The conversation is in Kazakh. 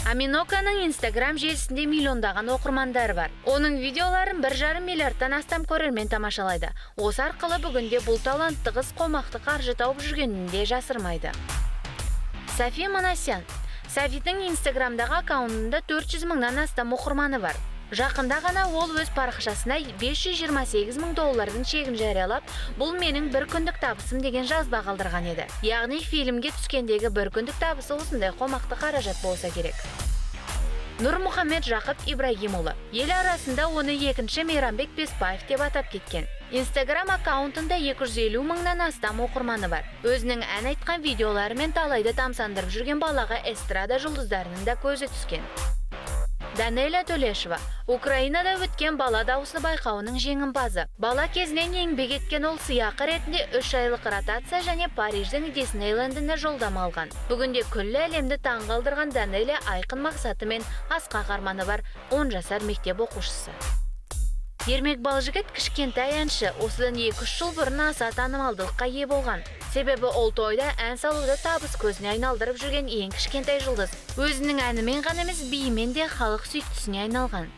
Аминоканың Instagram желісінде миллиондаған оқырмандары бар. Оның видеоларын 1,5 миллиардтан астам көрермен тамашалайды. Осы арқылы бүгінде бұл талантты қыз қомақты қаржы тауып жүргенін де жасырмайды. Софи Манасян. Софидің Instagramдағы аккаунтында 400 мыңнан астам оқырманы бар. Жақында ғана ол өз парақшасына $528,000 чегін жариялап, бұл менің бір күндік табысым деген жазба қалдырған еді. Яғни фильмге түскендегі бір күндік табысы осындай қомақты қаражат болса керек. Нұрмұхамед Жақып Ибрагимұлы. Ел арасында оны екінші Мейрамбек Беспаев деп атап кеткен. Instagram аккаунтында 250 мыңнан астам оқырманы бар. Өзінің ән айтқан видеоларымен талайды тамсандырып жүрген балаға эстрада жұлдыздарының да көзі түскен. Данеля Төлешева. Украинада өткен бала дауысы байқауының жеңімпазы. Бала кезінен еңбек еткен ол сыйақы ретінде 3 айлық ротация және Париждің Диснейлендіне жолдама алған. Бүгінде күллі әлемді таңғалдырған Данеля айқын мақсатымен асқақ арманы бар 10 жасар мектеп оқушысы. Ермек Балжігіт кішкентай әнші, осыдан 2-3 жыл бұрын аса танымалдылыққа ие болған. Себебі ол тойда ән салуды табыс көзіне айналдырып жүрген ең кішкентай жұлдыз. Өзінің әнімен ғана емес, биімен де халық сүйіктісіне айналған.